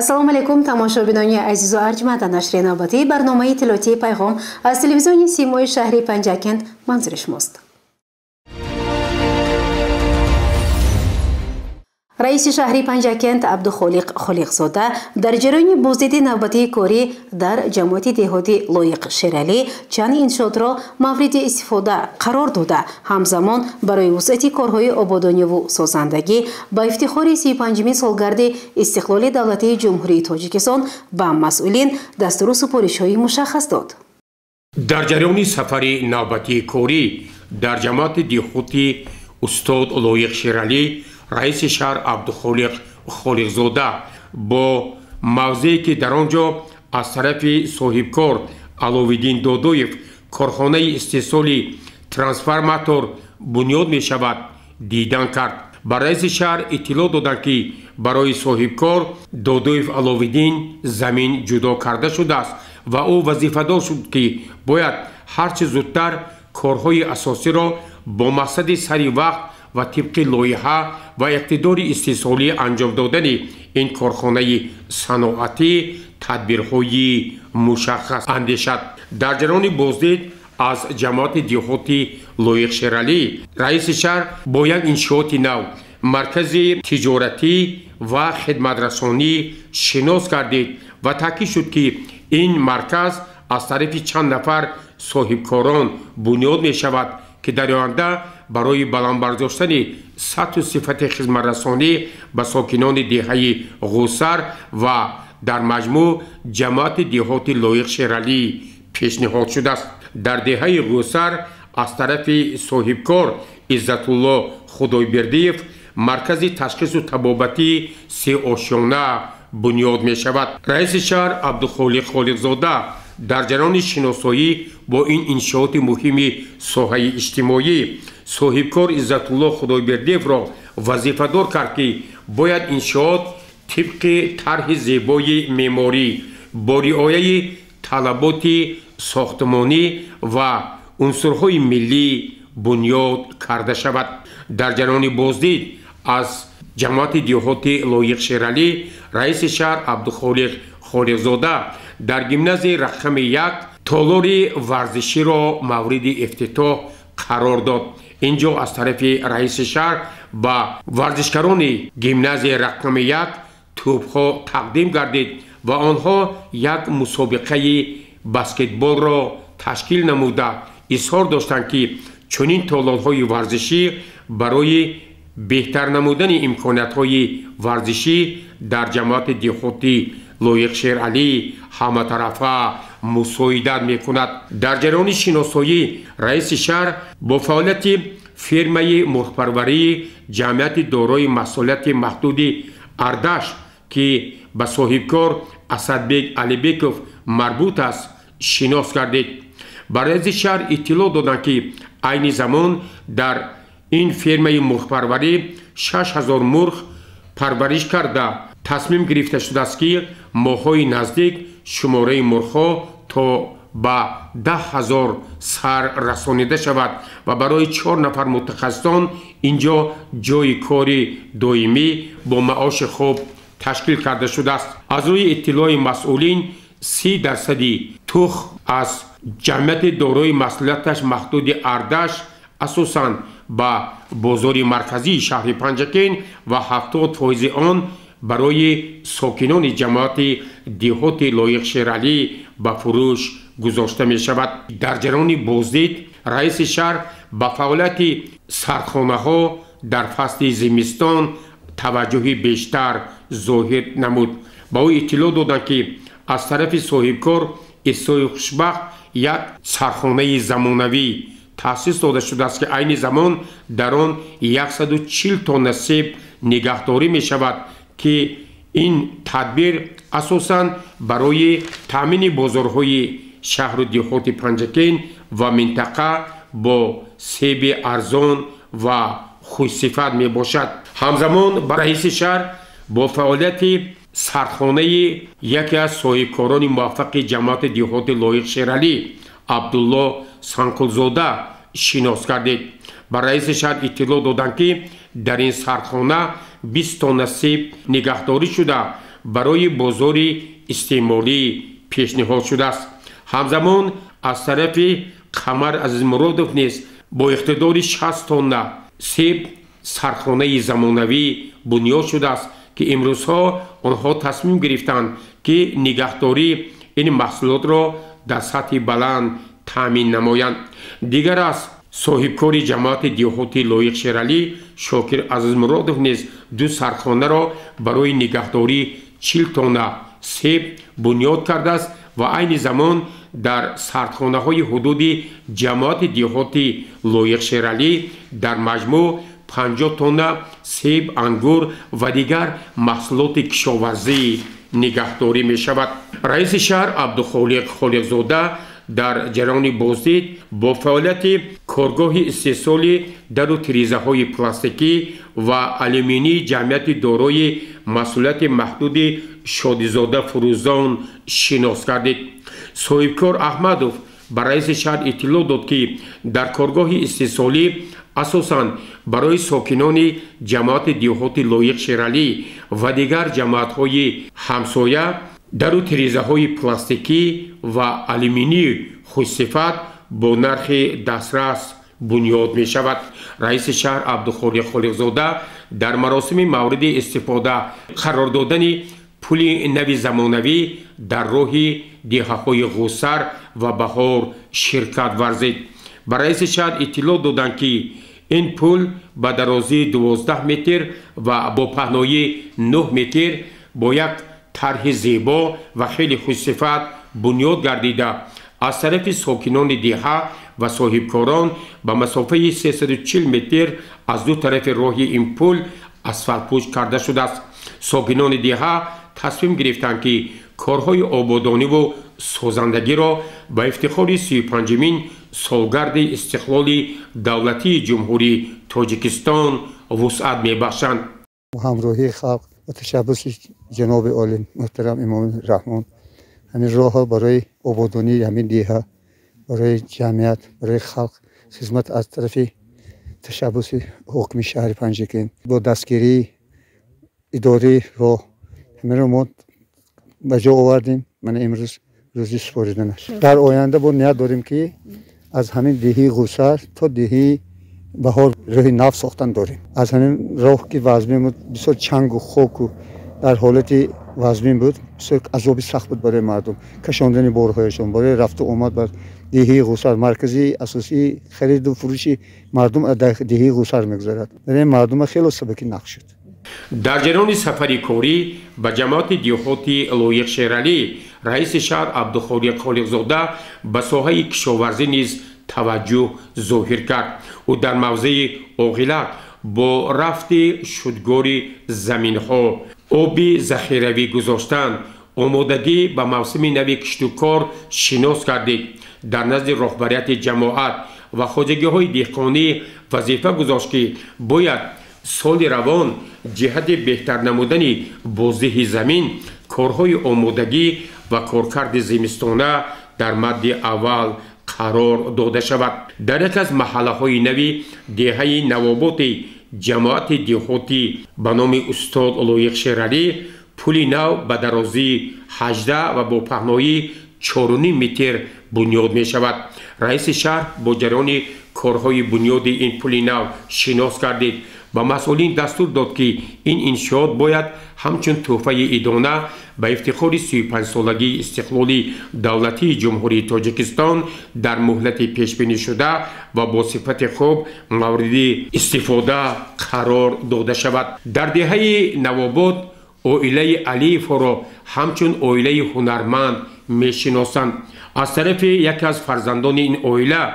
ассалому алейкум тамошобинони азизу арҷманд. нашри навбатии барномаи иттилоотии пайғом аз телевизиони симои шаҳри Панҷакент манзури шумост. раиси шаҳри Панҷакент Абдухолиқ Холиқзода дар ҷараёни боздиди навбатии корӣ дар ҷамоати деҳотӣ Лоиқ Шералӣ чанд иншоотро мавриди истифода қарор дода, ҳамзамон барои вусъати корҳои ободониву созандагӣ ба ифтихори 35-ми солгарди истиқлоли давлатии ҷумҳурии Тоҷикистон ба масъулин дастуру супоришҳои мушаххас дод. дар ҷараёни сафари навбатии корӣ дар ҷамоати деҳотӣ устод Лоиқ Шералӣ раиси шаҳр Абдухолиқ Холиқзода бо мавзее ки дар он ҷо аз тарафи соҳибкор Аловиддин Додоев корхонаи истеҳсоли трансформатор бунёд мешавад дидан кард. ба раиси шаҳр иттилоъ доданд ки барои соҳибкор Додоев Аловиддин замин ҷудо карда шудааст ва ӯ вазифадор шуд ки бояд ҳарчи зудтар корҳои асосиро бо мақсади сари вақт ва тибқи лоиҳа ва иқтидори истеҳсолӣ анҷом додани ин корхонаи саноатӣ тадбирҳои мушаххас андешад. дар ҷараёни боздид аз ҷамоати деҳоти Лоиқ Шералӣ раиси шаҳр бо як иншооти нав маркази тиҷоратӣ ва хидматрасонӣ шинос гардид ва таъкид шуд ки ин марказ аз тарафи чанд нафар соҳибкорон бунёд мешавад ки дар оянда барои баландбардоштани сатҳу сифати хизматрасонӣ ба сокинони деҳаи Ғӯсар ва дар маҷмӯъ ҷамоати деҳоти Лоиқ Шералӣ пешниҳод шудааст. дар деҳаи Ғӯсар аз тарафи соҳибкор Иззатулло Худойбердиев маркази ташхису табобатӣ сеошёна бунёд мешавад. раиси шаҳр Абдухолиқ Холиқзода дар ҷараёни шиносоӣ бо ин иншооти муҳими соҳаи иҷтимоӣ соҳибкор Иззатулло Худойбердиевро вазифадор кард ки бояд иншоот тибқи тарҳи зебои меъморӣ бо риояи талаботи сохтмонӣ ва унсурҳои миллӣ бунёд карда шавад. дар ҷараёни боздид аз ҷамоати деҳоти Лоиқ Шералӣ раиси шаҳр Абдухолиқ Холиқзода дар гимназияи рақами 1 толори варзиширо мавриди ифтитоҳ қарор дод. ин ҷо аз тарафи раиси шаҳр ба варзишгарони гимназияи рақами 1 тӯбҳо тақдим гардид ва онҳо як мусобиқаи баскетболро ташкил намуда изҳор доштанд ки чунин толорҳои варзишӣ барои беҳтар намудани имкониятҳои варзишӣ дар ҷамоати деҳоти Лоиқ Шералӣ ҳаматарафа мусоидат мекунад. дар ҷараёни шиносоӣ раиси шаҳр бо фаъолияти фирмаи мурғпарварии ҷамъияти дорои масъулияти маҳдуди Ардаш ки ба соҳибкор Асадбек Алибеков марбут аст шинос гардид. ба раиси шаҳр иттилоъ доданд ки айни замон дар ин фирмаи мурғпарварӣ 6000 мурғ парвариш карда тасмим гирифта шудааст ки моҳҳои наздик шумораи мурғҳо то ба 10,000 сар расонида шавад ва барои 4 нафар мутахассисон ин ҷо ҷойи кори доимӣ бо маоши хуб ташкил карда шудааст. аз рӯи иттилоъи масъулин 30% тухм аз ҷамъияти дорои масъулияташ маҳдуди Ардаш асосан ба бозори марказии шаҳри Панҷакент ва 70% он барои сокинони ҷамоати деҳоти Лоиқ Шералӣ ба фурӯш гузошта мешавад. дар ҷараёни боздид раиси шаҳр ба фаъолияти сардхонаҳо дар фасли зимистон таваҷҷӯҳи бештар зоҳир намуд. ба ӯ иттилоъ доданд ки аз тарафи соҳибкор Исои Хушбахт як сархонаи замонавӣ таъсис дода шудааст ки айни замон дар он 140 тонна себ нигаҳдорӣ мешавад ки ин тадбир асосан барои таъмини бозорҳои шаҳру деҳоти Панҷакент ва минтақа бо себи арзон ва хушсифат мебошад. ҳамзамон ба раиси шаҳр бо фаъолияти сардхонаи яке аз соҳибкорони муваффақи ҷамоати деҳоти Лоиқ Шералӣ Абдулло Санқулзода шинос гардид. ба раиси шаҳр иттилоъ доданд ки дар ин сардхона 20 тонна себ нигаҳдорӣ шуда برای بازار استعمالی پیشنهاد شده است. همزمان از طرف قمر عزیزمرادوف نیز با اقتدار 60 تن سیب سرخانه زمانوی بنیاد شده است که امروزها آنها تصمیم گرفتند که نگهداری این محصولات را در سطح بلند تامین نمایند. دیگر از صاحبکار جماعت دیهاتی لایق شیرعلی شاکر عزیزمرادوف نیز 2 سرخانه را برای نگهداری 40 تن سیب بنیاد کرده است و عین زمان در سردخانه های حدود جماعت دیهاتی لایق شیرعلی در مجموع 50 تن سیب، انگور و دیگر محصولات کشاورزی نگهداری می شود. رئیس شهر عبدالخالق خالقزاده در جریان بازدید با فعالیت کارگاه استحصال در و تریزه های پلاستیکی و آلومینی جمعیت دارای مسئولیت محدود شادیزاده فروزان شناس گردید. صاحبکار احمدوف بر رئیس شهر اطلاع داد که در کارگاه استحصالی اساساً برای ساکنان جماعت دیهاتی لایق شیرعلی و دیگر جماعت های همسایه در و تریزه های پلاستیکی و آلومینی خوشصفت با نرخ دسترس بنیاد می شود. رئیس شهر عبدالخالق خالقزاده در مراسم مورد استفاده قرار دادن پول نوی زمانوی در راه دهه‌های غوسر و بهار شرکت ورزید. بر رئیس شهر اطلاع دادند که این پل با درازی 12 متر و با پهنایی 9 متر با یک طرح زیبا و خیلی خوشصفت بنیاد گردیده از طرف ساکنان دهه و صاحبکاران به مسافه 340 متر از 2 طرف راه این پل اسفالت پوش کرده شده است. ساکنان دهه تصمیم گرفتند که کارهای آبادانی و سازندگی را با افتخار 35مین سالگرد استقلال دولتی جمهوری تاجیکستان وسعت می‌بخشند. همراهی خلق و تشبث جناب عالی محترم امام رحمان همین راه برای آبادانی همین دیه، برای جمعیت، برای خلق خدمت از طرف تشبث حکم شهر پنجکین با دستگیری اداره راه همین رو ما به جا آوردیم. من امروز روزی سپاریدنش. در آینده با نیت داریم که از همین دهی غوسر تا دهی بهار راه نو ساختن داریم. از همین راه که وزمین بود بسیار چنگ و خاک و در حالت وزمین بود، بسیار عذابی سخت بود برای مردم. کشاندن بارهایشان برای رفت و آمد بر دهی غوسر، مرکزی اساسی خرید و فروش مردم در دهی غوسر میگذرد. برای مردم خیلی سبکی نقش شد. در جریان سفری کاری به جماعت دیهاتی لایق شیرعلی رئیس شهر عبدالخالق خالقزاده به ساحه کشاورزی نیز توجه ظاهر کرد و در موضع عاقلت با رفت شدگار زمین ها آبی ذخیروی گذاشتن آمادگی به موسم نو کشت و کار شناس کردید. در نزد رهبریت جماعت و خواجگی های دهقانی وظیفه گذاشت که باید سال روان جهت بهتر نمودن بازده زمین کارهای آمادگی و کارکرد زمستانه در مد اول قرار داده شود. در یک از محله های نوی دهه نوابات جماعت دیهاتی به نام استاد لایق شیرعلی پل نو به درازی 18 و با پهنایی 4.5 متر بنیاد می شود. رئیس شهر با جریان کارهای بنیاد این پل نو شناس گردید. با مسئولین دستور داد که این انشاءات باید همچون تحفه ادانه به افتخار 35 سالگی استقلال دولتی جمهوری تاجیکستان در مهلت پیش بینی شده و با صفت خوب مورد استفاده قرار داده شود. در دهه نواباد عائله علیف را همچون عائله هنرمند می شناسند. از طرف یکی از فرزندان این عائله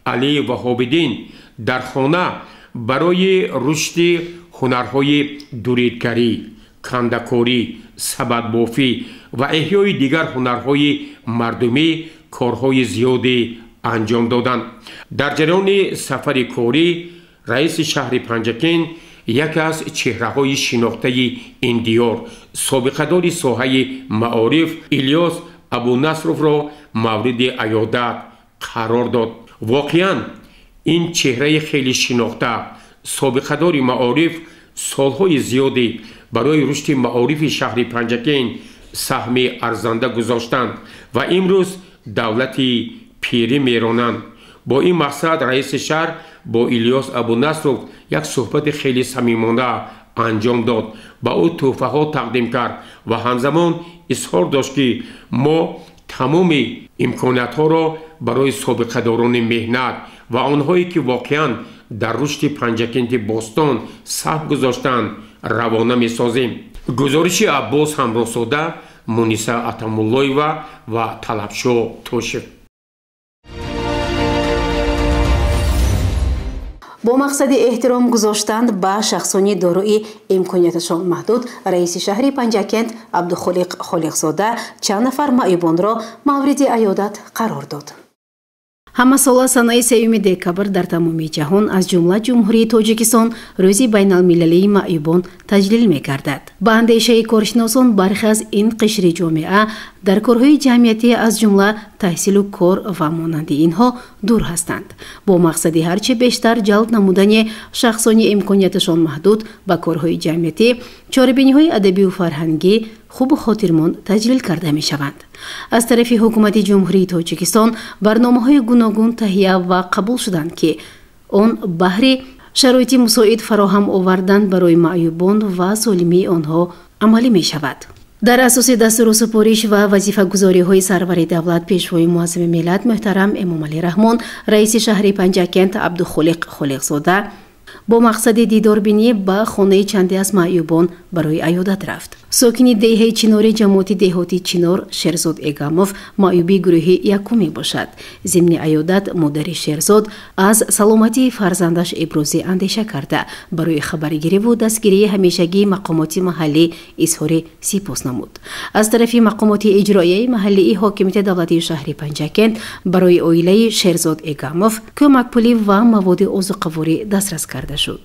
علی وهاب‌الدین در خانه برای رشد هنرهای دوریدکاری، کندکاری، سبدبافی و احیای دیگر هنرهای مردمی کارهای زیادی انجام دادند. در جریان سفر کاری رئیس شهر پنجکین یکی از چهره‌های شناخته این دیار سابقه دار ساحه معارف الیاس ابونصرов را مورد عیادت قرار داد. واقعاً این چهره خیلی شناخته سابقه دار معارف سالهای زیادی برای رشد معارف شهر پنجکین سهمی ارزنده گذاشتند و امروز دولتی پیری میرانند. با این مقصد رئیس شهر با الیاس ابونصرов یک صحبت خیلی صمیمانه انجام داد، با او تحفه ها تقدیم کرد و همزمان اظهار داشت که ما تمام امکانات ها را برای سابقه داران مهنت و آنهایی که واقعا در رشد پنجکینت باستان سهم گذاشتند روانه می سازیم. گزارش عباس همراه‌زاده، مونیسا اتم‌اللهی‌ова و طلبشو توشیف. با مقصد احترام گذاشتن به شخصانی دارای امکاناتشان محدود، رئیس شهر پنجکینت عبدالخالق خالقزاده چند نفر معیوبان را مورد عیادت قرار داد. ҳамасола санаи 3 декабр дар тамоми ҷаҳон аз ҷумла ҷумҳурии тоҷикистон рӯзи байналмилалии маъюбон таҷлил мегардад. ба андешаи коршиносон бархе аз ин қишри ҷомеа дар корҳои ҷамъиятӣ аз ҷумла таҳсилу кор ва монанди инҳо дур ҳастанд. бо мақсади ҳарчи бештар ҷалб намудани шахсони имконияташон маҳдуд ба корҳои ҷамъиятӣ чорабиниҳои адабию фарҳангӣ хубу хотирмон таҷлил карда мешаванд. аз тарафи ҳукумати ҷумҳурии тоҷикистон барномаҳои гуногун таҳия ва қабул шуданд ки он баҳри шароити мусоид фароҳам овардан барои маъюбон ва солимии онҳо амалӣ мешавад. дар асоси дастуру супориш ва вазифагузориҳои сарвари давлат пешвои муаззими миллат муҳтарам эмомалӣ раҳмон, раиси шаҳри панҷакент абдухолиқ холиқзода бо мақсади дидорбинӣ ба хонаи чанде аз маъюбон барои аёдат рафт. сокини деҳаи чинори ҷамоати деҳоти Чинор Шерзод Эгамов маъюби гурӯҳи якум мебошад. зимни аёдат модари Шерзод аз саломатии фарзандаш ибрози андеша карда барои хабаргириву дастгирии ҳамешагии мақомоти маҳаллӣ изҳори сипос намуд. аз тарафи мақомоти иҷроияи маҳаллии ҳокимияти давлатии шаҳри Панҷакент барои оилаи Шерзод Эгамов кӯмакпулӣ ва маводи озуқаворӣ дастрас карда шуд.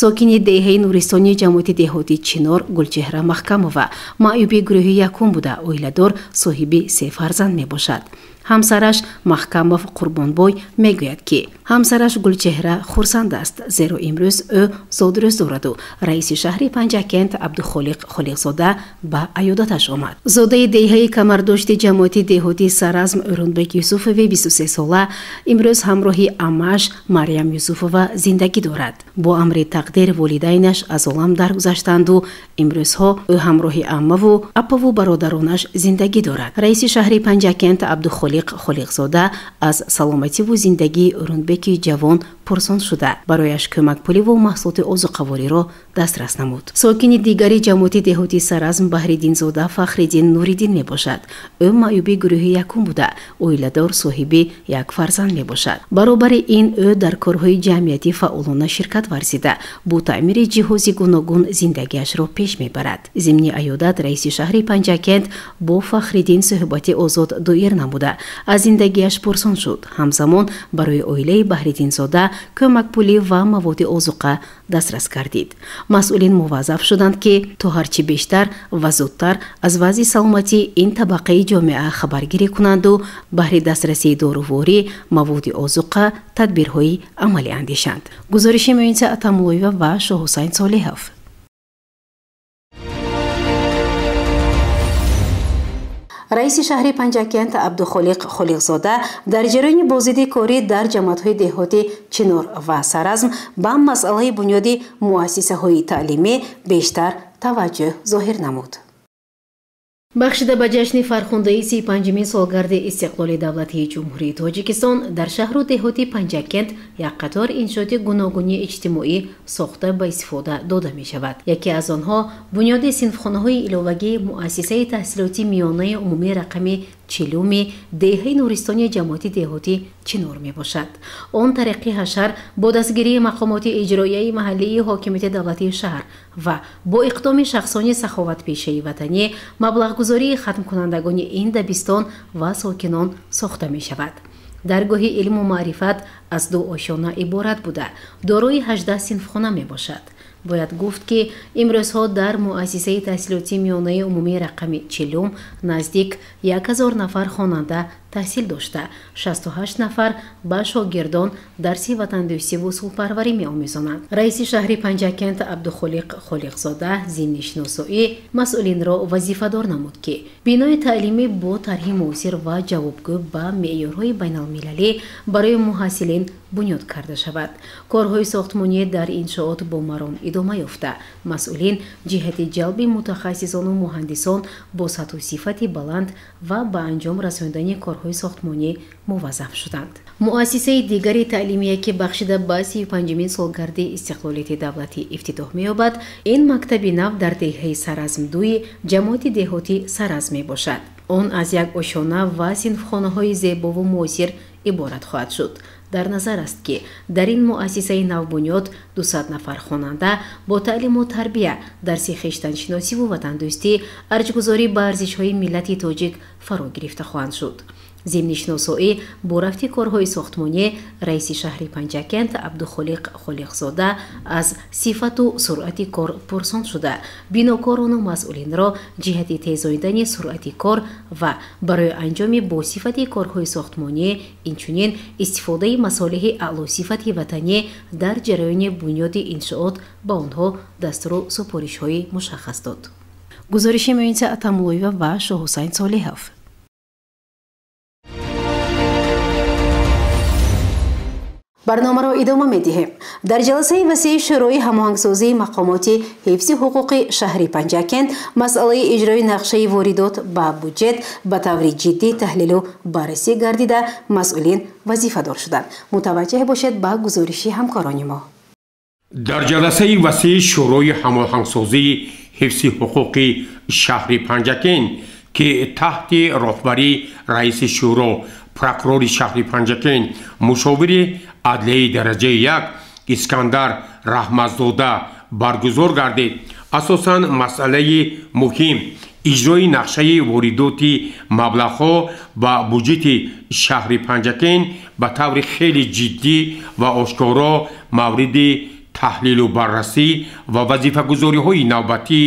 сокини деҳаи нуристони ҷамоати деҳоти Чинор Гулчеҳра Маҳкамова маъюби гурӯҳи якум буда оиладор соҳиби 3 фарзанд мебошад. ҳамсараш Маҳкамов Қурбонбой мегӯяд ки ҳамсараш Гулчеҳра хурсанд аст, зеро имрӯз ӯ зодрӯз дораду раиси шаҳри Панҷакент Абдухолиқ Холиқзода ба аёдаташ омад. зодаи деҳаи камардошти ҷамоати деҳоти Саразм Ӯрунбек Юсуфови 23 сола имрӯз ҳамроҳи амааш Марьям Юсуфова зиндагӣ дорад. бо амри тақдир волидайнаш аз олам даргузаштанду имрӯзҳо ӯ ҳамроҳи аммаву апаву бародаронаш зиндагӣ дорад. раиси шаҳри Панҷакент Абдухолиқ Холиқзода аз саломативу зиндагии Ӯрунбеки ҷавон пурсон шуда барояш кӯмакпуливу маҳсулоти озуқавориро дастрас намуд. сокини дигари ҷамоати деҳоти Саразм Баҳриддинзода Фахриддин Нуриддин мебошад. ӯ маъюби гурӯҳи якум буда оиладор соҳиби 1 фарзанд мебошад. баробари ин ӯ дар корҳои ҷамъиятӣ фаъолона ширкат варзида бо таъмири ҷиҳози гуногун зиндагиашро пеш мебарад. зимни аёдат раиси шаҳри Панҷакент бо Фахриддин суҳбати озод доир намуда аз зиндагиаш пурсон шуд. ҳамзамон барои оилаи Баҳриддинзода кӯмакпулӣ ва маводи озуқа дастрас гардид. масъулин муваззаф шуданд ки то ҳарчи бештар ва зудтар аз вазъи саломатии ин табақаи ҷомеа хабаргирӣ кунанду баҳри дастрасии доруворӣ, маводи озуқа, тадбирҳои амалӣ андешанд. гузориши Муниса Атамуллоева ва Шоҳусайн Солеҳов. раиси шаҳри Панҷакент Абдухолиқ Холиқзода дар ҷараёни бозидии корӣ дар ҷамоатҳои деҳоти Чинор ва Саразм ба масъалаи бунёди муассисаҳои таълимӣ бештар таваҷҷӯҳ зоҳир намуд. бахшида ба ҷашни фархундаи 35-мин солгарди истиқлоли давлатии ҷумҳурии тоҷикистон дар шаҳру деҳоти Панҷакент як қатор иншооти гуногуни иҷтимоӣ сохта ба истифода дода мешавад. яке аз онҳо бунёди синфхонаҳои иловагии муассисаи таҳсилоти миёнаи умумии рақами 40-уми деҳаи нуристони ҷамоати деҳоти Чинор мебошад. он тариқи ҳашар бо дастгирии мақомоти иҷроияи маҳаллии ҳокимияти давлатии шаҳр ва бо иқдоми шахсони саховатпешаи ватанӣ маблағгузории хатмкунандагони ин дабистон ва сокинон сохта мешавад. даргоҳи илму маърифат аз 2 ошона иборат буда дорои 18 синфхона мебошад. бояд гуфт ки имрӯзҳо дар муассисаи таҳсилоти миёнаи умумии рақами 40 наздик 1000 нафар хонанда таҳсил дошта 68 нафар ба шогирдон дарси ватандӯстиву сулҳпарварӣ меомӯзонанд. раиси шаҳри Панҷакент Абдухолиқ Холиқзода зимни шиносоӣ масъулинро вазифадор намуд, ки бинои таълимӣ бо тарҳи муосир ва ҷавобгӯ ба меъёрҳои байналмилалӣ барои муҳассилин бунёд карда шавад. корҳои сохтмонӣ дар иншоот бо маром идома ёфта, масъулин ҷиҳати ҷалби мутахассисону муҳандисон бо сатҳу сифати баланд ва ба анҷом расонидани корҳои сохтмонӣ муваззаф шуданд. муассисаи дигари таълимие ки бахшида ба 35-мин солгарди истиқлолияти давлатӣ ифтитоҳ меёбад, ин мактаби нав дар деҳаи Саразм-2 ҷамоати деҳотӣ Саразм мебошад. он аз як ошона ва синфхонаҳои зебову муосир иборат хоҳад шуд. дар назар аст, ки дар ин муассисаи навбунёд 200 нафар хонанда бо таълиму тарбия, дарси хештаншиносиву ватандӯстӣ, арҷгузорӣ ба арзишҳои миллати тоҷик фаро гирифта хоҳанд шуд. зимни шиносоӣ бо рафти корҳои сохтмонӣ раиси шаҳри Панҷакент Абдухолиқ Холиқзода аз сифату суръати кор пурсон шуда, бинокорону масъулинро ҷиҳати тезоидани суръати кор ва барои анҷоми босифати корҳои сохтмонӣ, инчунин истифодаи масолиҳи аълосифати ватанӣ дар ҷараёни бунёди иншоот ба онҳо дастуру супоришҳои мушаххас дод. гузориши Муъиниса Атамуллоева ва Шоҳусайн Солиҳов. барномаро идома медиҳем. дар ҷаласаи васеи шӯрои ҳамоҳангсозии мақомоти ҳифзи ҳуқуқи шаҳри Панҷакент масъалаи иҷрои нақшаи воридот ба бюҷет ба таври ҷиддӣ таҳлилу баррасӣ гардида, масъулин вазифадор шуданд. мутаваҷҷеҳ бошед ба гузориши ҳамкорони мо. дар ҷаласаи васеи шӯрои ҳамоҳангсозии ҳифзи ҳуқуқи шаҳри Панҷакент ки таҳти роҳбарии раиси шӯро, прокурори шаҳри Панҷакент, мушовири адлияи дараҷаи 1 Искандар Раҳматзода баргузор гардид, асосан масъалаи муҳим иҷрои нақшаи воридоти маблағҳо ба бюҷети шаҳри Панҷакент ба таври хеле ҷиддӣ ва ошкоро мавриди таҳлилу баррасӣ ва вазифагузориҳои навбатӣ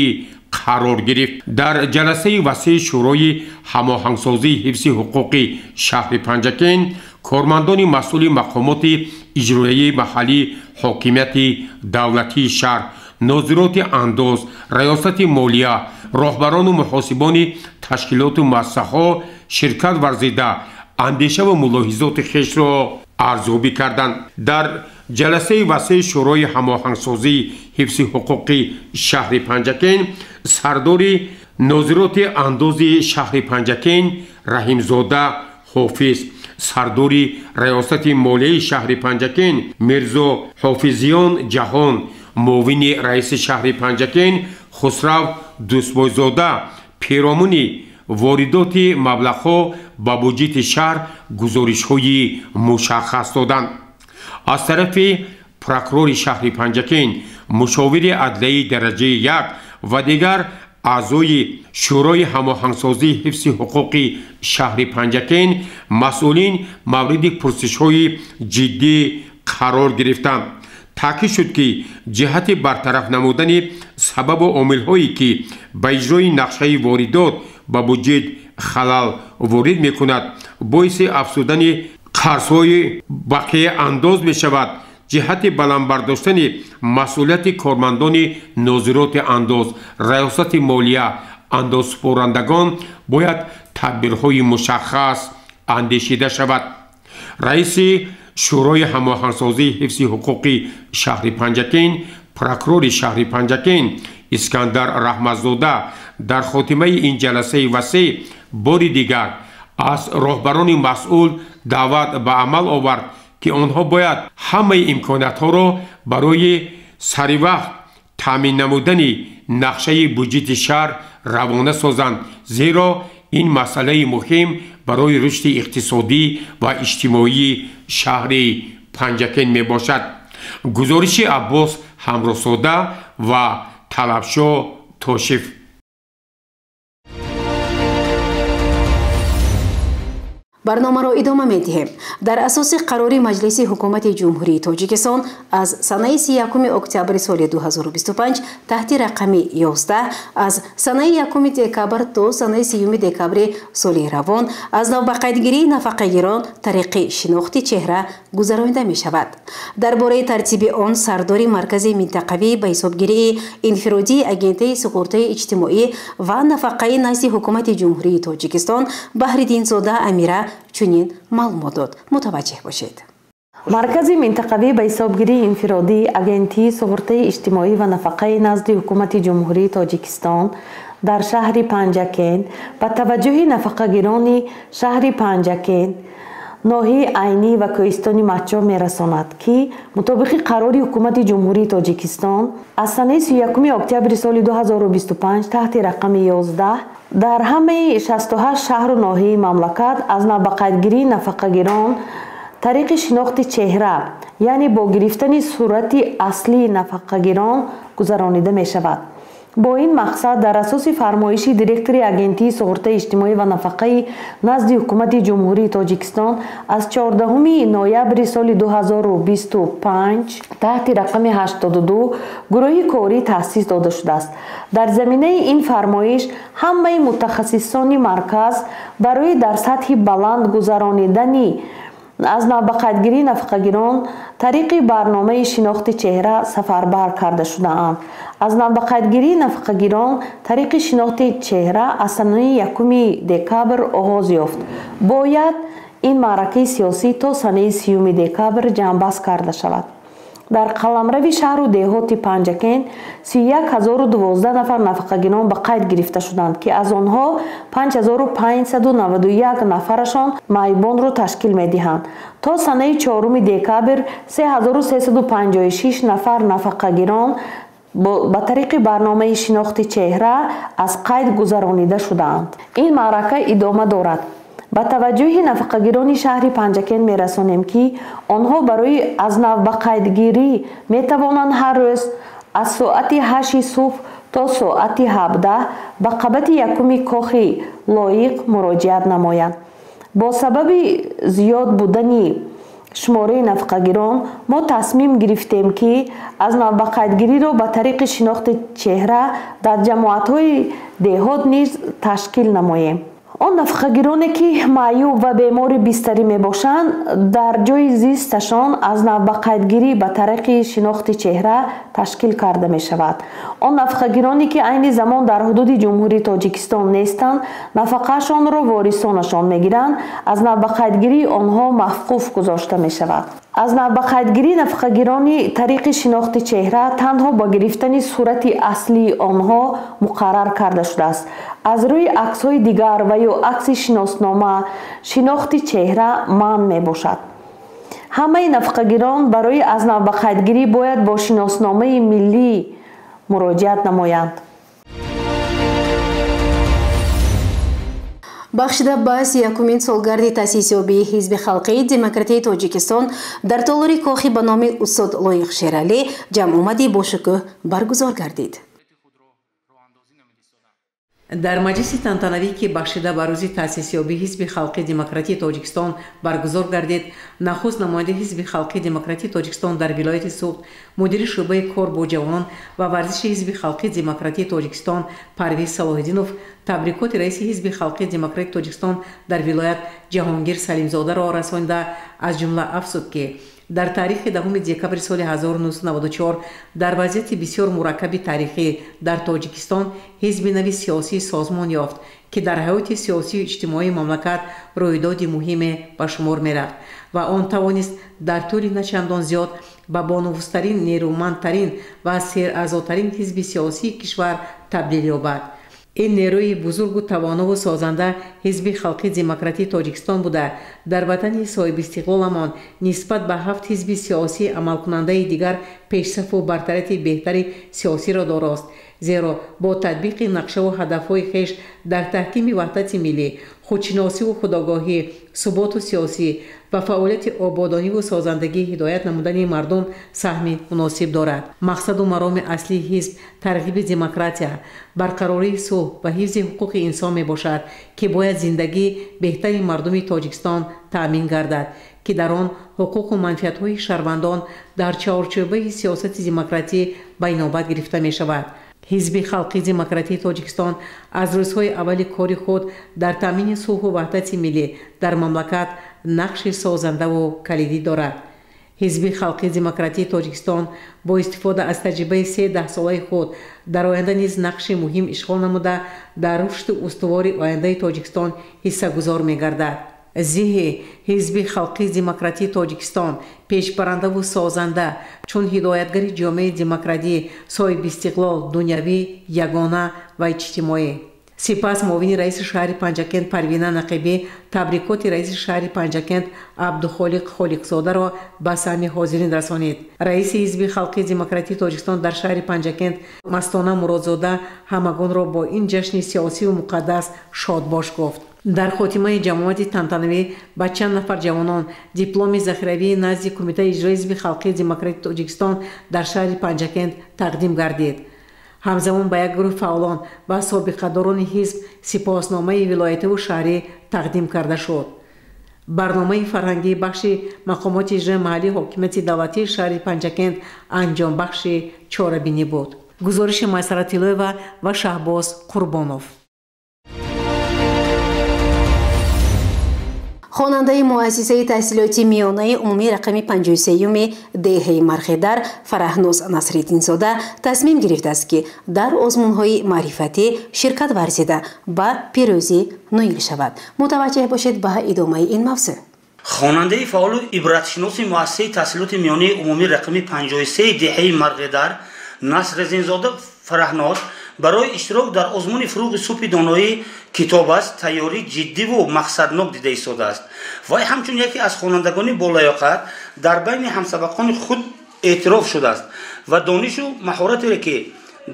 қарор гирифт. дар ҷаласаи васеи шӯрои ҳамоҳангсозии ҳифзи ҳуқуқи шаҳри Панҷакент кормандони масъули мақомоти иҷроияи маҳаллии ҳокимияти давлатии шаҳр, нозироти андоз, раёсати молия, роҳбарону муҳосибони ташкилоту муассисаҳо ширкат варзида андешаву мулоҳизоти хешро арзёбӣ карданд. дар ҷаласаи васеи шӯрои ҳамоҳангсозии ҳифзи ҳуқуқи шаҳри Панҷакент сардори нозироти андози шаҳри Панҷакент Раҳимзода Ҳофиз, сардори раёсати молияи шаҳри Панҷакент Мирзо Ҳофизиён Ҷаҳон, муовини раиси шаҳри Панҷакент Хусрав Дӯстбойзода пиромони воридоти маблағҳо ба бюҷети шаҳр гузоришҳои мушаххас доданд. аз тарафи прокурори шаҳри Панҷакент, мушовири адлияи дараҷаи 1 ва дигар аъзои шӯрои ҳамоҳангсозии ҳифзи ҳуқуқи шаҳри Панҷакент масъулин мавриди пурсишҳои ҷиддӣ қарор гирифтанд. таъкид шуд, ки ҷиҳати бартараф намудани сабабу омилҳое ки ба иҷрои нақшаи воридот ба бюҷет халал ворид мекунад, боиси афзудани қарзҳои бақияандоз мешавад, ҷиҳати баландбардоштани масъулияти кормандони нозироти андоз, раёсати молия, андозсупорандагон бояд тадбирҳои мушаххас андешида шавад. раиси шӯрои ҳамоҳангсозии ҳифзи ҳуқуқи шаҳри Панҷакент, прокурори шаҳри Панҷакент Искандар Раҳматзода дар хотимаи ин ҷаласаи васеъ бори дигар аз роҳбарони масъул даъват ба амал овард, ки онҳо бояд ҳамаи имкониятҳоро барои саривақт таъмин намудани нақшаи бюҷети шаҳр равона созанд, зеро ин масъалаи муҳим барои рушди иқтисодӣ ва иҷтимоии шаҳри Панҷакент мебошад. гузориши Аббос Ҳамроҳзода ва Талабшоҳ Тошиф. برنامه را ادامه می‌دهیم. در اساس قرار مجلس حکومت جمهوری تاجیکستان از سنه 31 اکتبر سال 2025 تحت رقم 11 از سنه 1 دکبر تا سنه 30 دکبر سال روان از نوبقایدگیری نفقه‌گیران طریق شناخت چهره گذرانده می شود. درباره ترتیب آن سردار مرکز منطقوی به حسابگیری انفرادی اگنته سقوط اجتماعی و نفقه نزد حکومت جمهوری تاجیکستان بحرالدین زاده امیره چنین معلومات داد. متوجه باشید. مرکز منطقوی به حسابگیری انفرادی اگنتی سقوط اجتماعی و نفقه نزد حکومت جمهوری تاجیکستان در شهر پنجکند با توجه نفقه‌گیران شهر پنجکند ناحیه عینی و کوهستان مچا می‌رساند که مطابق قرار حکومت جمهوری تاجیکستان از سنه 31 اکتبر سال 2025 تحت رقم 11 در همه 68 شهر و ناحیه مملکت از نوبقایدگیری نفقه‌گیران طریق شناخت چهره یعنی با گرفتن صورت اصلی نفقه‌گیران گذرانیده می شود. با این مقصد در اساس فرمایش دیرکتور اگنتی سقوط اجتماعی و نفقه نزد حکومت جمهوری تاجیکستان از 14 نوامبر سال 2025 تحت رقم 82 گروه کاری تأسیس داده شده است. در زمینه این فرمایش همه متخصصان مرکز برای در سطح بلند گذرانیدن از نوبقایدگیری نفقه‌گیران طریق برنامه شناخت چهره سفربر کرده شده‌اند. از نوبقایدگیری نفقه‌گیران طریق شناخت چهره از سنه 1 دکبر آغاز یافت. باید این معرکه سیاسی تا سنه 30 دکبر جنببست کرده شود. در قلمرو شهر و دهات پنجکند 31012 نفر نفقه‌گیران به قید گرفته شدند که از آنها 5591 نفرشان معیبان را تشکیل می‌دهند. تا سنه 4 دکبر 3356 نفر نفقه‌گیران با طریق برنامه شناخت چهره از قید گذرانیده شدند. این معرکه ادامه دارد. با توجه نفقه‌گیران شهر پنجکند می‌رسانیم که آنها برای از نوبقایدگیری می‌توانند هر روز از ساعت 8 صبح تا ساعت 17 به قبط 1 کاخ لایق مراجعت نمایند. با سبب زیاد بودن شماره نفقه‌گیران ما تصمیم گرفتیم که از نوبقایدگیری را به طریق شناخت چهره در جماعت‌های دهات نیز تشکیل نماییم. آن نفقه‌گیرانی که معیوب و بیمار بستری می باشند در جای زیستشان از نوبقایدگیری به طریق شناخت چهره تشکیل کرده می شود. آن نفقه‌گیرانی که عین زمان در حدود جمهوری تاجیکستان نیستند نفقه‌شان را وارثانشان می گیرند. از نوبقایدگیری آنها موقوف گذاشته می شود. از نوبقایدگیری نفقه‌گیرانی طریق شناخت چهره تنها با گرفتن صورت اصلی آنها مقرر کرده شده است. از روی عکس‌های دیگر و یا عکس شناسنامه شناخت چهره ممنوع می باشد. همه نفقه‌گیران برای از نوبقایدگیری باید با شناسنامه ملی مراجعت نمایند. بخشیده به 31 سالگرد تأسیسیابی حزب خلقی دموکراتی تاجیکستان در تالار کاخی به نام استاد لایق شیرعلی جمع آمدی با شکوه برگزار گردید. در مجلس تنتنوی که بخشیده به روز تأسیسیابی حزب خلقی دموکراتی تاجیکستان برگزار گردید، نخست نماینده حزب خلقی دموکراتی تاجیکستان در ولایت سوخت مدیر شعبه کار با جوانان و ورزش حزب خلقی دموکراتی تاجیکستان پرویز صلاح‌الدینов تبریکات رئیس حزب خلقی دموکراتی تاجیکستان در ولایت جهانگیر سلیمزاده را رسانیده از جمله افزود که در تاریخ 10 دکبر سال 1994 در وضعیت بسیار مرکب تاریخی در تاجیکستان حزب نوی سیاسی سازمان یافت که در حیات سیاسی و اجتماعی مملکت رویداد مهم به شمار می‌رفت و آن توانست در طول نچندان زیاد به بانوسترین، نیرومندترین و سراعضاترین حزب سیاسی کشور تبدیل یابد. این نیروی بزرگ و توانا و سازنده حزب خلقی دموکراتی تاجیکستان بوده در وطن صاحب استقلالمان نسبت به 7 حزب سیاسی عملکننده دیگر پیشرفت و برتریت بهتری سیاسی را داراست، زیرا با تطبیق نقشه و هدفهای خویش در تحکیم وحدت ملی خودشناسی و خودآگاهی، ثبات سیاسی و فعالیت آبادانی و سازندگی هدایت نمودن مردم سهم مناسب دارد. مقصد و مرام اصلی حزب ترغیب دموکراتیا، برقراری صلح و حفظ حقوق انسان می باشد که باید زندگی بهترین مردم تاجیکستان تأمین گردد که در آن حقوق و منفعت‌های شهروندان در چارچوب سیاست دموکراتی به نوبت گرفته می شود. حزب خلقی دموکراتی تاجیکستان از روزهای اول کار خود در تامین صلح و وحدت ملی در مملکت نقش سازنده و کلیدی دارد. حزب خلقی دموکراتی تاجیکستان با استفاده از تجربه 13 ساله خود در آینده نیز نقش مهم اشغال نموده در رشد استوار آینده تاجیکستان حصه‌گزار می‌گردد. زیه حزب خلقی دموکراتی تاجیکستان پیشبرنده و سازنده چون هدایتگر جامعه دموکراتی صاحب استقلال دنیوی یگانه و اجتماعی. سپس معاون رئیس شهر پنجکند پروینه نقیبی تبریکات رئیس شهر پنجکند عبدالخالق خالقزاده را به سهم حاضرین رسانید. رئیس حزب خلقی دموکراتی تاجیکستان در شهر پنجکند مستانه مرادزاده همگان را با این جشن سیاسی و مقدس شادباش گفت. در خاتمه جماعت تنتنوی به چند نفر جوانان دیپلم ذخیروی نزد کمیته اجرایی حزب خلقی دموکراتی تاجیکستان در شهر پنجکند تقدیم گردید. همزمان به یک گروه فعالان و سابقه‌داران حزب سپاسنامه ولایتی و شهری تقدیم کرده شد. برنامه فرهنگی بخش مقامات اجرایی محلی حاکمیت دولتی شهر پنجکند انجام بخش چاره‌بینی بود. گزارش مسرت طلوی‌وا و شهباز قربانوف. خواننده مؤسسه تحصیلاتی میانه عمومی رقم 53 دهه مرغدر فرهناز نصرالدین زاده تصمیم گرفته است که در آزمون‌های معرفتی شرکت ورزیده و پیروزی نایل شود. متوجه باشید به ادامه این موضوع. خواننده فعال و عبرتشناس مؤسسه تحصیلات میانه عمومی رقم 53 دهه مرغدر نصرالدین زاده فرهناز برای اشتراک در آزمون فروغ صبح دانایی کتاب است تیاری جدی و مقصدناک دیده ایستاده است. وی همچون یکی از خوانندگان بالیاقت در بین همسبقان خود اعتراف شده است و دانش و مهارتی را که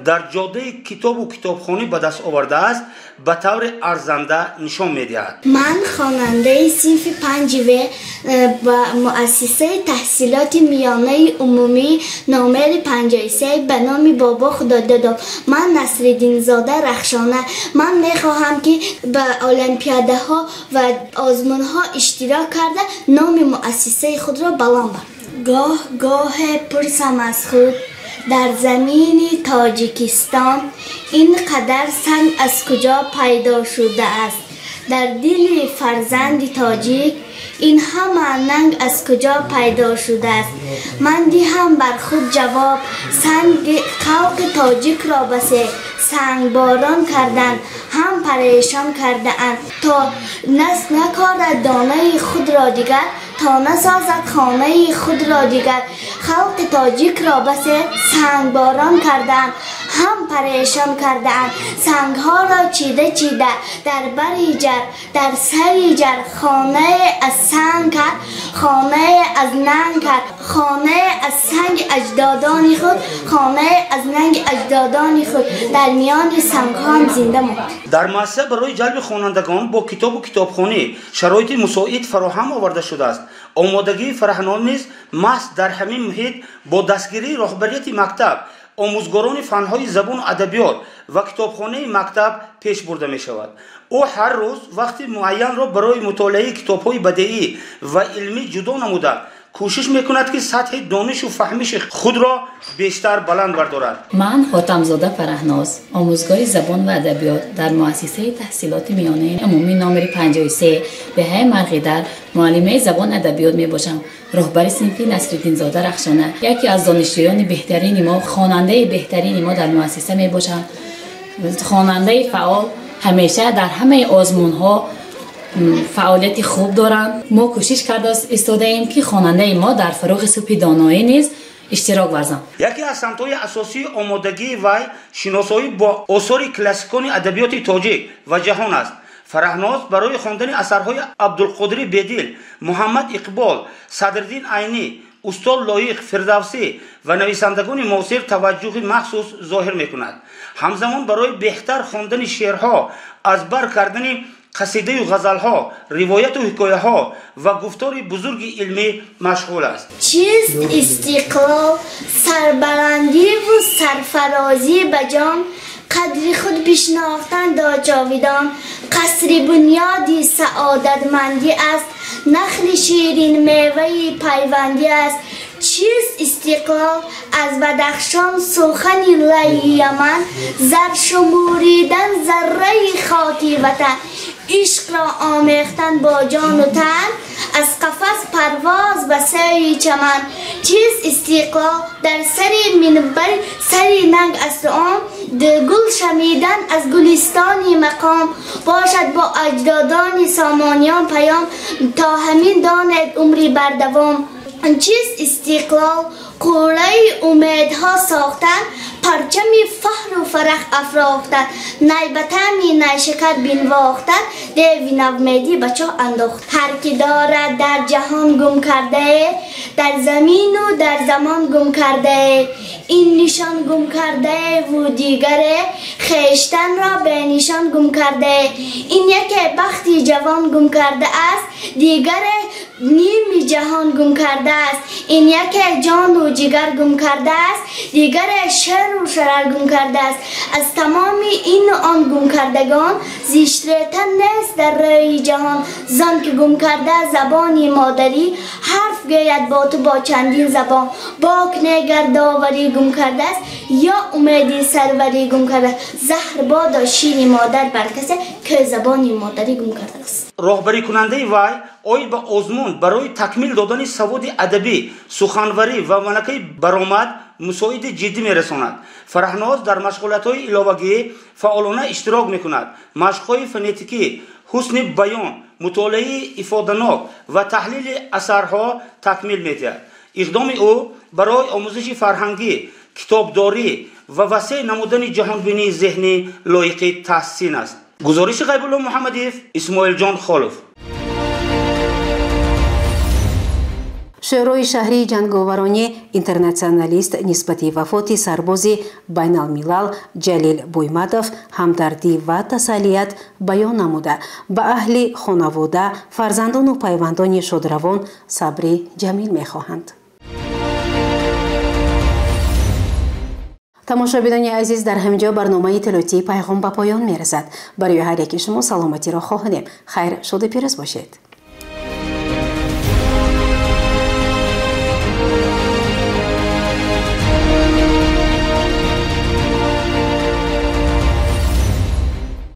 در جاده کتاب و کتابخانه به دست آورده است به طور ارزنده نشان می‌دهد. من خواننده صنف 5 با مؤسسه تحصیلات میانه عمومی نامر 53 به نام بابا خداداد من نصرالدین زاده رخشانه من می‌خواهم که به المپیاده ها و آزمون ها اشتراک کرده نام مؤسسه خود را بلند برم. گاه پرسم از خود در زمین تاجیکستان اینقدر سنگ از کجا پیدا شده است؟ در دل فرزند تاجیک این همه ننگ از کجا پیدا شده است؟ من دهم بر خود جواب سنگ خلق تاجیک را بس سنگ باران کردند هم پریشان کرده اند تا نکارد دانه خود را دیگر تا نسازد خانه خود را دیگر. خلق تاجیک را بس سنگ باران کردند هم پریشان کردند سنگ ها را چیده در بری جر در سری جر خانه از سنگ کرد خانه از ننگ کرد خانه از سنگ اجدادان خود خانه از ننگ اجدادان خود در میان سنگ ها هم زنده ماند. در مؤسسه برای جلب خوانندگان با کتاب و کتابخانه شرایط مساعد فراهم آورده شده است. آمادگی فرهناز نیز محض در همین محیط با دستگیری رهبریت مکتب آموزگاران فنهای زبان و ادبیات و کتابخانه مکتب پیش برده می شود. او هر روز وقت معین را برای مطالعه کتاب‌های بدیعی و علمی جدا نموده کوشش میکند که سطح دانش و فهمش خود را بیشتر بلند بردارد. من خاتمزاده فرهناز آموزگار زبان و ادبیات در مؤسسه تحصیلات میانه عمومی نامر 53 دهه مرغدر معلمه زبان ادبیات می باشم. رهبر صنف نصرالدین زاده رخشانه یکی از دانشجویان بهترین ما خواننده بهترین ما در مؤسسه می باشم. خواننده فعال همیشه در همه آزمون ها فعالیت خوب دارند. ما کوشش کرده ایستاده ایم که خواننده ما در فروغ صبح دانایی نیز اشتراک ورزند. یکی از سمت‌های اساسی آمادگی وی شناسایی با آثار کلاسیکان ادبیات تاجیک و جهان است. فرهناز برای خواندن اثرهای عبدالقادر بدیل، محمد اقبال، صدرالدین عینی، استاد لایق فردوسی و نویسندگان معاصر توجه مخصوص ظاهر می‌کند. همزمان برای بهتر خواندن شعرها از بر کردن قصیده و غزلها، روایت و حکایه ها و گفتار بزرگ علمی مشغول است. چیست استقلال؟ سربلندی و سرفرازی به جان، قدر خود بشناختن دا جاویدان، قصر بنیادی سعادتمندی است، نخل شیرین میوه پیوندی است. چیست استقلال؟ از بدخشان سخن لی یمن، زر شموریدن ذره خاکی وطن، عشق را آمیختن با جان و تن، از قفس پرواز به سوی چمن. چیست استقلال؟ در سری منبر سری ننگ است آن، گل شمیدن از گلستانی مقام، باشد با اجدادان سامانیان پیام، تا همین داند عمری بردوام. چیست استقلال؟ قوله امیدها ساختن، پرچم فخر و فرح افراختن، نی بطعمی نی شکر بینواختن، دیوی نومیدی به چاه انداخت. هر کی دارد در جهان گم کرده، در زمین و در زمان گم کرده، این نشان گم کرده و دیگره، خیشتن را به نشان گم کرده. این یک بختی جوان گم کرده است، دیگر نیم جهان گم کرده است. این یک جان و جگر گم کرده است، دیگر شر و شرر گم کرده است. از تمام این و آن گم کردگان، زیشترتن نیست در روی جهان، زان که گم کرده زبانی مادری، حرف گوید با تو با چندین زبان. باک نگر داوری گم کرده است، یا امیدی سروری گم کرده است. زهر بادا شیر مادر بر کسی که زبانی مادری گم کرده است. راهبری کننده وی اویل به آزمون برای تکمیل دادن سواد ادبی، سخنوری و ملکه برآمد مساعد جدی میرساند. فرهناز در مشغولیت‌های علاوگی فعالانه اشتراک میکند. مشق‌های فونتیکی، حسن بیان، مطالعه افاده‌ناک و تحلیل اثرها تکمیل می‌دهد. اقدام او برای آموزش فرهنگی، کتابداری و وسیع نمودن جهانبینی ذهنی لایق تحسین است. گزارش غیب‌الله محمدیف، اسماعیل جان خالف. شورای شهری جنگاورانی اینترنشنالیست نسبتی وفات سربازی بین الملل جلیل بویمدов همدردی و تسلیت بیان نموده به اهل خانواده، فرزندان و پیوندان شادروان صبر جمیل می‌خواهند. تماشابینان عزیز، در همینجا برنامه اطلاعاتی پیغام به پایان می‌رسد. برای هر یک شما سلامتی را خواهانیم. خیر شاد و پیروز باشید.